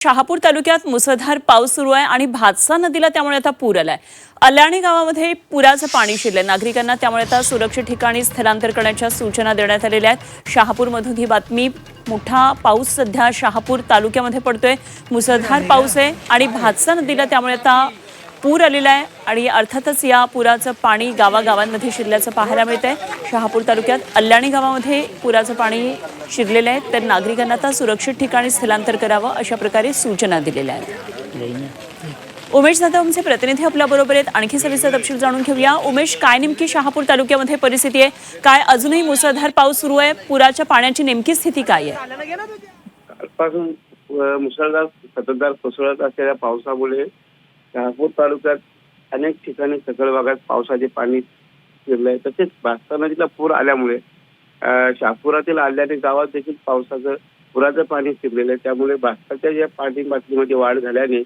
शहापूर तालुक्यात मुसळधार पाऊस सुरू आहे आणि भातसा नदीला त्यामुळे आता पूर आलाय। अल्याणी गावामध्ये पुराचं पाणी शिरलंय। नागरिकांना त्यामुळे आता सुरक्षित ठिकाणी स्थलांतर करण्याच्या सूचना देण्यात आलेल्या आहेत। शहापूरमधून ही बातमी। मोठा पाऊस सध्या शहापूर तालुक्यामध्ये पडतोय। मुसळधार पाऊस आहे आणि भातसा नदीला त्यामुळे आता पूर आलेला आहे आणि अर्थातच या पुराचं पाणी गावागावांमध्ये शिरल्याचं पाहायला मिळतंय। शहापूर तालुक्यात अल्याणी गावामध्ये पुराचं पाणी शिरलेलं आहे, तर नागरिकांना आता सुरक्षित ठिकाणी स्थलांतर करावं अशा प्रकारे सूचना दिलेल्या आहेत। उमेश दादा आमचे प्रतिनिधी आपल्या बरोबर आहेत, आणखी सविस्तर तपशील जाणून घेऊया। उमेश, काय नेमकी शहापूर तालुक्यामध्ये परिस्थिती आहे? काय अजूनही मुसळधार पाऊस सुरू आहे? पुराच्या पाण्याची नेमकी स्थिती काय आहे? कालपासून मुसळधार संततधार कोसळत असलेल्या पावसामुळे शहापूर तालुक्यात अनेक ठिकाणी सखल भागात पावसाचे पाणी शिरलंय। तसेच भातसा नदीला पूर आल्यामुळे शहापुरातील अल्याणी गावात देखील पुराचं पाणी शिरलेलं आहे। त्यामुळे भातसाच्या या पाणी पातळीमध्ये वाढ झाल्याने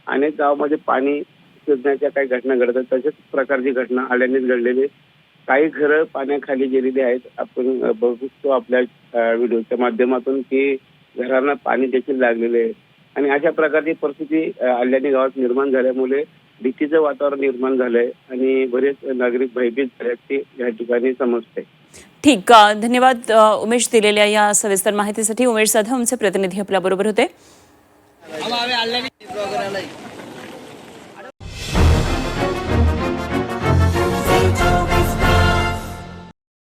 अनेक गावामध्ये पाणी शिरण्याच्या काही घटना घडतात। तशाच प्रकारची घटना अल्याणीत घडलेली। काही घरं पाण्याखाली गेलेली आहेत। आपण बघतो आपल्या व्हिडिओच्या माध्यमातून की घरांना पाणी देखील लागलेले आहे आणि अशा प्रकारची परिस्थिती अल्याणी गावात निर्माण झाल्यामुळे भीतीचं वातावरण निर्माण झालंय आणि बरेच नागरिक भयभीत झाल्याचे या ठिकाणी समजते। ठीक, धन्यवाद उमेश दिलेल्या या सविस्तर माहितीसाठी। उमेश जाधव आमचे प्रतिनिधी आपल्या बरोबर होते।